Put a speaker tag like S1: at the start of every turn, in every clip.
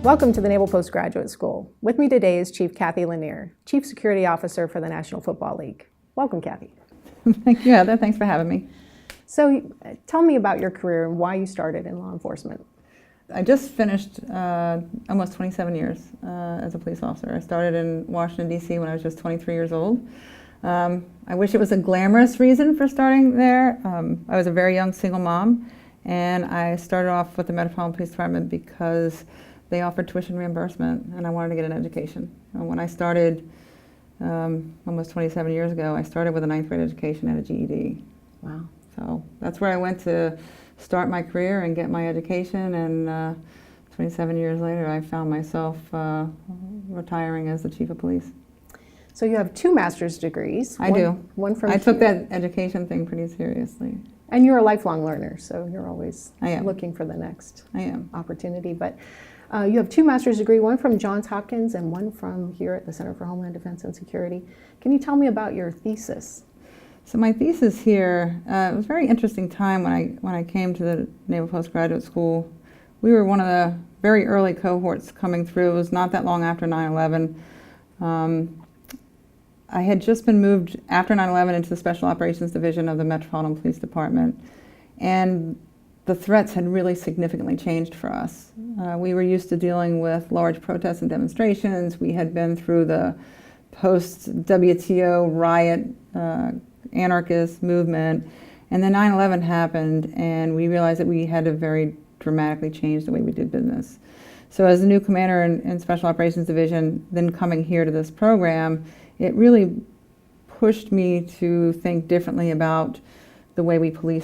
S1: Welcome to the Naval Postgraduate School. With me today is Chief Cathy Lanier, Chief Security Officer for the National Football League. Welcome, Cathy.
S2: Thank you, Heather. Thanks for having me.
S1: So tell me about your career and why you started in law enforcement.
S2: I just finished almost 27 years as a police officer. I started in Washington, D.C. when I was just 23 years old. I wish it was a glamorous reason for starting there. I was a very young single mom, and I started off with the Metropolitan Police Department because they offered tuition reimbursement, and I wanted to get an education. And when I started almost 27 years ago, I started with a 9th grade education at a GED.
S1: Wow.
S2: So that's where I went to start my career and get my education, and 27 years later I found myself retiring as the chief of police.
S1: So you have 2 master's degrees.
S2: I do.
S1: One from
S2: I took that education thing pretty seriously.
S1: And you're a lifelong learner, so you're always
S2: I am.
S1: looking for the next
S2: I
S1: opportunity. But you have 2 master's degrees, one from Johns Hopkins and one from here at the Center for Homeland Defense and Security. Can you tell me about your thesis?
S2: So my thesis here, it was a very interesting time when I came to the Naval Postgraduate School. We were one of the very early cohorts coming through. It was not that long after 9/11. I had just been moved after 9/11 into the Special Operations Division of the Metropolitan Police Department, and the threats had really significantly changed for us. We were used to dealing with large protests and demonstrations. We had been through the post-WTO riot anarchist movement, and then 9/11 happened, and we realized that we had to very dramatically change the way we did business. So as the new commander in Special Operations Division, then coming here to this program, it really pushed me to think differently about the way we police.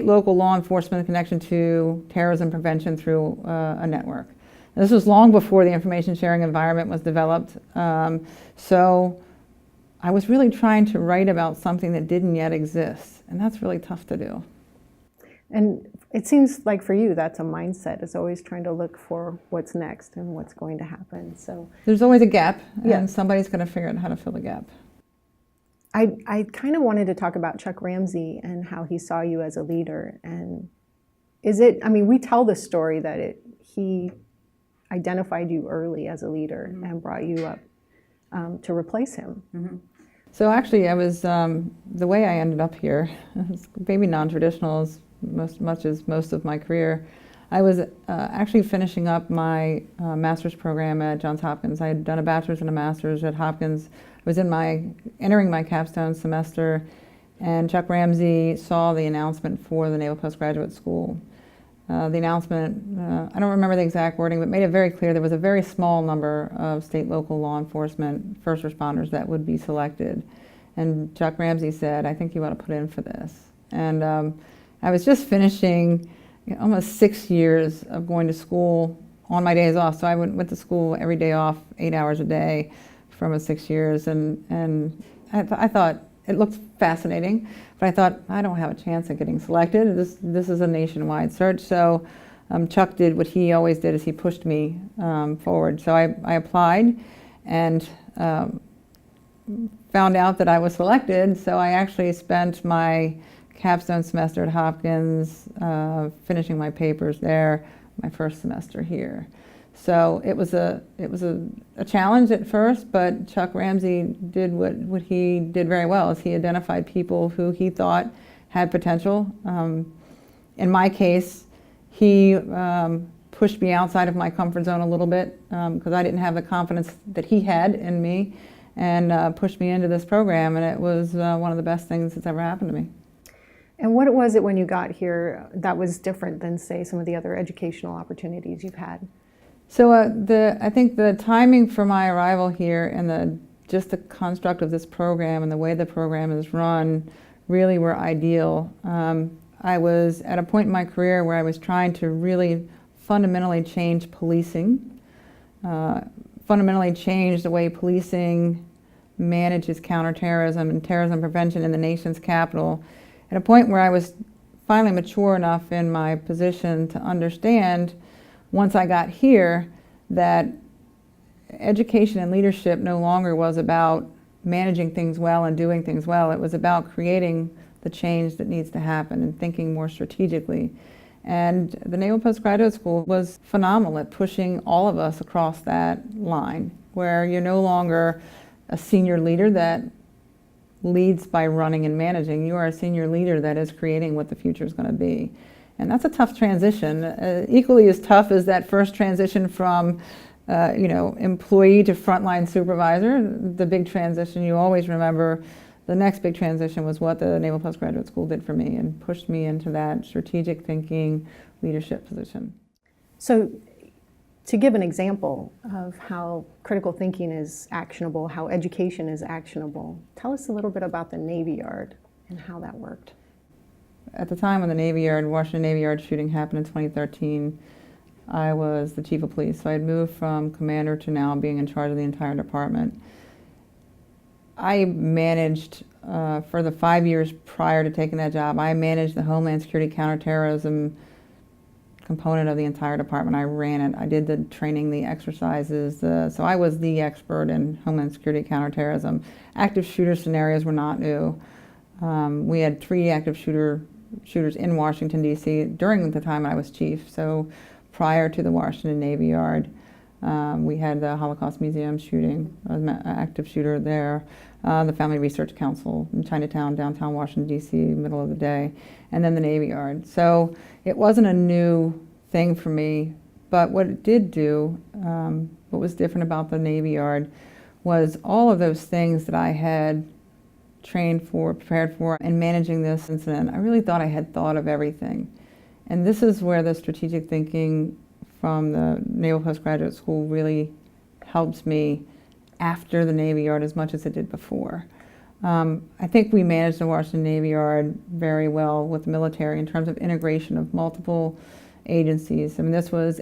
S2: Local law enforcement connection to terrorism prevention through a network. This was long before the information sharing environment was developed. So I was really trying to write about something that didn't yet exist, and that's really tough to do.
S1: And it seems like for you, that's a mindset. It's always trying to look for what's next and what's going to happen. So
S2: there's always a gap,
S1: yeah.
S2: And somebody's going to figure out how to fill the gap.
S1: I kind of wanted to talk about Chuck Ramsey and how he saw you as a leader. And is it, I mean, we tell the story that he identified you early as a leader and brought you up to replace him.
S2: So actually, I was, the way I ended up here, maybe non-traditional as much as most of my career. I was actually finishing up my master's program at Johns Hopkins. I had done a bachelor's and a master's at Hopkins. I was entering my capstone semester, and Chuck Ramsey saw the announcement for the Naval Postgraduate School. The announcement, I don't remember the exact wording, but made it very clear there was a very small number of state, local law enforcement first responders that would be selected. And Chuck Ramsey said, "I think you ought to put in for this." And I was just finishing almost 6 years of going to school on my days off. So I went to school every day off, 8 hours a day for almost 6 years. And I thought it looked fascinating, but I thought I don't have a chance at getting selected. This is a nationwide search. So Chuck did what he always did, is he pushed me forward. So I applied and found out that I was selected. So I actually spent my capstone semester at Hopkins, finishing my papers there, my first semester here. So it was a challenge at first, but Chuck Ramsey did what he did very well, is he identified people who he thought had potential. In my case, he pushed me outside of my comfort zone a little bit because I didn't have the confidence that he had in me, and pushed me into this program, and it was one of the best things that's ever happened to me.
S1: And what was it when you got here that was different than, say, some of the other educational opportunities you've had?
S2: So I think the timing for my arrival here and just the construct of this program and the way the program is run really were ideal. I was at a point in my career where I was trying to really fundamentally change policing. fundamentally changed the way policing manages counterterrorism and terrorism prevention in the nation's capital, at a point where I was finally mature enough in my position to understand, once I got here, that education and leadership no longer was about managing things well and doing things well. It was about creating the change that needs to happen and thinking more strategically. And the Naval Postgraduate School was phenomenal at pushing all of us across that line, where you're no longer a senior leader that leads by running and managing. You are a senior leader that is creating what the future is going to be. And that's a tough transition. Equally as tough as that first transition from employee to frontline supervisor. The big transition, you always remember, the next big transition was what the Naval Postgraduate School did for me and pushed me into that strategic thinking leadership position.
S1: So, to give an example of how critical thinking is actionable, how education is actionable, tell us a little bit about the Navy Yard and how that worked.
S2: At the time when the Washington Navy Yard shooting happened in 2013, I was the chief of police, so I had moved from commander to now being in charge of the entire department. I managed, for the 5 years prior to taking that job, I managed the Homeland Security counterterrorism component of the entire department. I ran it. I did the training, the exercises, so I was the expert in Homeland Security counterterrorism. Active shooter scenarios were not new. We had 3 active shooters in Washington, D.C. during the time I was chief. So prior to the Washington Navy Yard, we had the Holocaust Museum shooting, an active shooter there, the Family Research Council in Chinatown, downtown Washington, D.C., middle of the day, and then the Navy Yard. So it wasn't a new thing for me, but what it did do, what was different about the Navy Yard, was all of those things that I had trained for, prepared for, in managing this incident. I really thought I had thought of everything. And this is where the strategic thinking from the Naval Postgraduate School really helps me after the Navy Yard as much as it did before. I think we managed the Washington Navy Yard very well with the military in terms of integration of multiple agencies. I mean, this was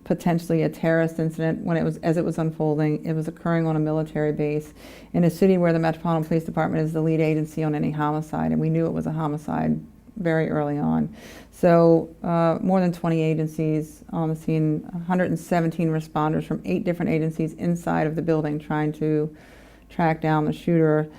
S2: potentially a terrorist incident as it was unfolding. It was occurring on a military base in a city where the Metropolitan Police Department is the lead agency on any homicide, and we knew it was a homicide very early on. So more than 20 agencies on the scene, 117 responders from 8 different agencies inside of the building trying to track down the shooter,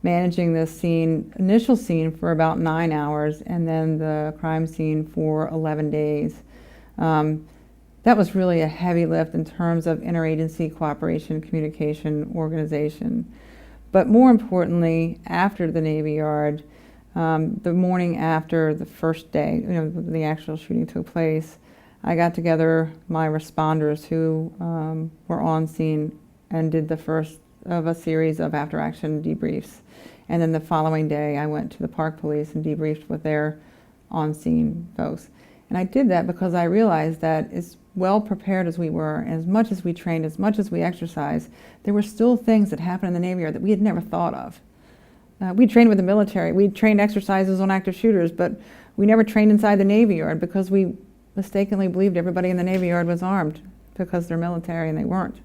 S2: managing this initial scene for about 9 hours, and then the crime scene for 11 days. That was really a heavy lift in terms of interagency cooperation, communication, organization. But more importantly, after the Navy Yard, the morning after the first day, the actual shooting took place, I got together my responders who were on scene and did the first of a series of after-action debriefs. And then the following day, I went to the Park Police and debriefed with their on-scene folks. And I did that because I realized that as well prepared as we were, and as much as we trained, as much as we exercised, there were still things that happened in the Navy Yard that we had never thought of. We trained with the military. We trained exercises on active shooters, but we never trained inside the Navy Yard because we mistakenly believed everybody in the Navy Yard was armed because they're military and they weren't.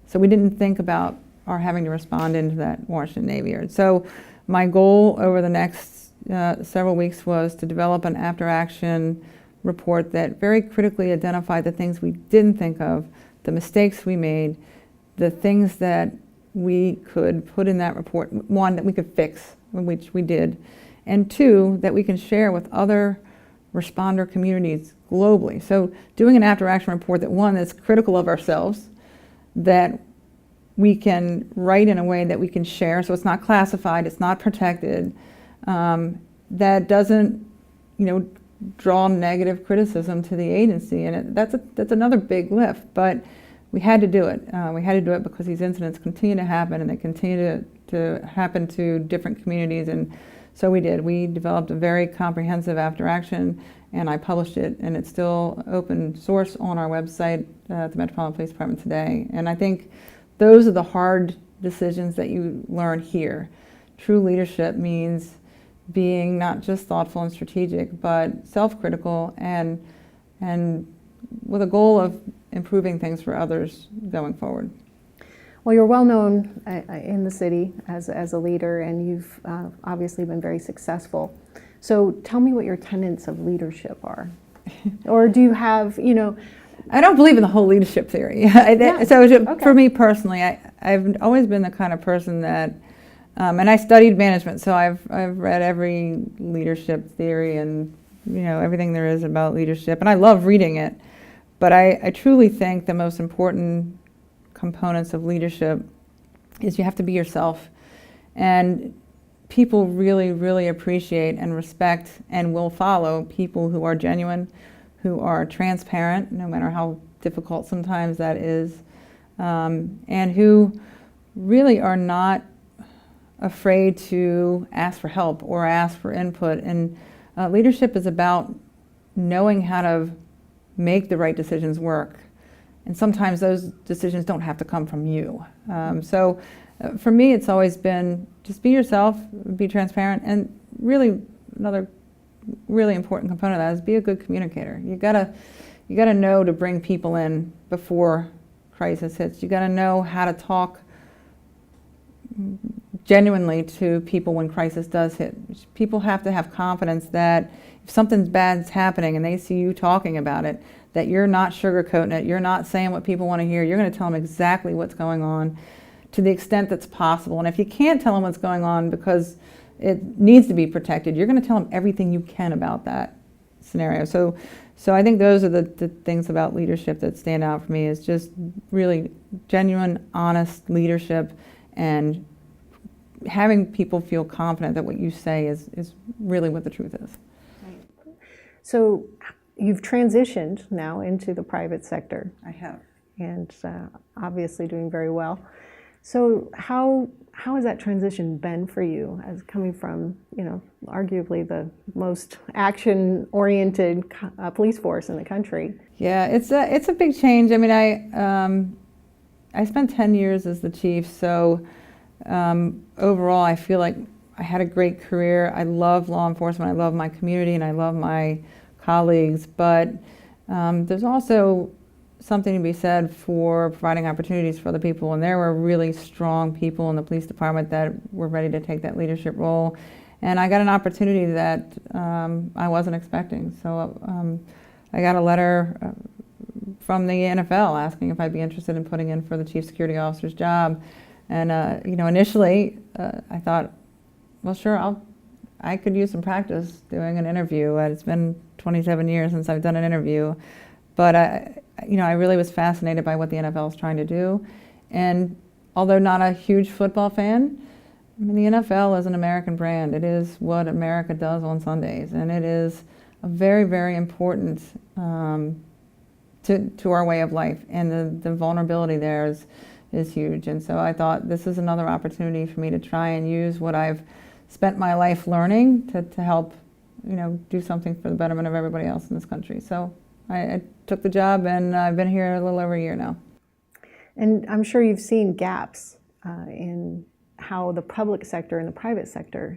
S2: So we didn't think about our having to respond into that Washington Navy Yard. So my goal over the next several weeks was to develop an after-action report that very critically identified the things we didn't think of, the mistakes we made, the things that we could put in that report, 1, that we could fix, which we did, and 2, that we can share with other responder communities globally. So doing an after-action report that, 1, that's critical of ourselves, that we can write in a way that we can share, so it's not classified, it's not protected, that doesn't, draw negative criticism to the agency, and that's another big lift, but we had to do it. We had to do it because these incidents continue to happen, and they continue to happen to different communities, and so we did. We developed a very comprehensive after-action, and I published it, and it's still open source on our website at the Metropolitan Police Department today. And I think those are the hard decisions that you learn here. True leadership means being not just thoughtful and strategic, but self-critical and with a goal of improving things for others going forward.
S1: Well, you're well known in the city as a leader, and you've obviously been very successful. So tell me what your tenets of leadership are. Or do you have,
S2: I don't believe in the whole leadership theory.
S1: Yeah.
S2: So
S1: Okay.
S2: for me personally, I've always been the kind of person that, and I studied management, so I've read every leadership theory and everything there is about leadership, and I love reading it. But I truly think the most important components of leadership is you have to be yourself, and people really, really appreciate and respect and will follow people who are genuine, who are transparent, no matter how difficult sometimes that is, and who really are not afraid to ask for help or ask for input. And leadership is about knowing how to make the right decisions work. And sometimes those decisions don't have to come from you. So for me, it's always been just be yourself, be transparent, and really another really important component of that is be a good communicator. You gotta know to bring people in before crisis hits. You gotta know how to talk genuinely to people when crisis does hit. People have to have confidence that if something bad's happening and they see you talking about it, that you're not sugarcoating it, you're not saying what people want to hear, you're going to tell them exactly what's going on to the extent that's possible. And if you can't tell them what's going on because it needs to be protected, you're going to tell them everything you can about that scenario. So I think those are the things about leadership that stand out for me, is just really genuine, honest leadership and having people feel confident that what you say is really what the truth is.
S1: Right. So you've transitioned now into the private sector.
S2: I have.
S1: And obviously doing very well. So how has that transition been for you, as coming from, arguably the most action-oriented police force in the country?
S2: Yeah, it's a big change. I mean, I spent 10 years as the chief, so overall I feel like I had a great career. I love law enforcement, I love my community, and I love my colleagues, but there's also something to be said for providing opportunities for other people, and there were really strong people in the police department that were ready to take that leadership role, and I got an opportunity that I wasn't expecting. So I got a letter from the NFL asking if I'd be interested in putting in for the chief security officer's job, and initially I thought, well, sure, I could use some practice doing an interview. It's been 27 years since I've done an interview, but I really was fascinated by what the NFL is trying to do. And although not a huge football fan, I mean, the NFL is an American brand. It is what America does on Sundays, and it is a very, very important to our way of life. And the vulnerability there is huge. And so I thought this is another opportunity for me to try and use what I've spent my life learning to help, do something for the betterment of everybody else in this country. So I took the job, and I've been here a little over a year now.
S1: And I'm sure you've seen gaps in how the public sector and the private sector,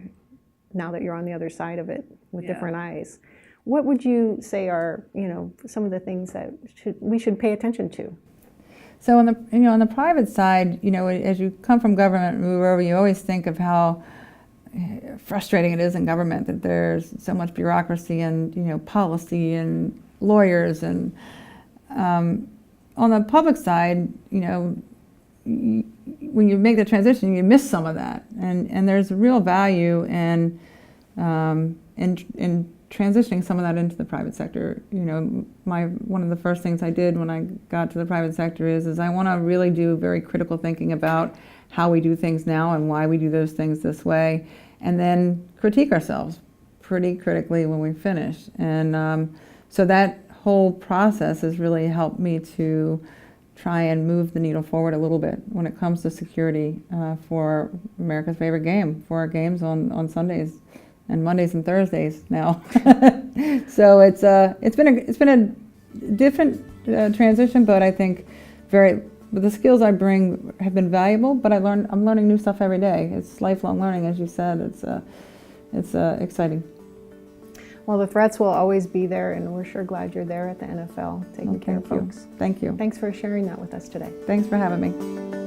S1: now that you're on the other side of it with different eyes. What would you say are, some of the things that we should pay attention to?
S2: So on the private side, as you come from government and move over, you always think of how frustrating it is in government, that there's so much bureaucracy and policy and lawyers, and on the public side, when you make the transition, you miss some of that, and there's real value in transitioning some of that into the private sector. One of the first things I did when I got to the private sector is I want to really do very critical thinking about how we do things now and why we do those things this way, and then critique ourselves pretty critically when we finish. And so that whole process has really helped me to try and move the needle forward a little bit when it comes to security for America's favorite game, for our games on Sundays and Mondays and Thursdays now. So it's been a different transition, but I think the skills I bring have been valuable. But I'm learning new stuff every day. It's lifelong learning, as you said. It's exciting.
S1: Well, the threats will always be there, and we're sure glad you're there at the NFL taking care of
S2: Thank you.
S1: folks.
S2: Thank you.
S1: Thanks for sharing that with us today.
S2: Thanks for having me.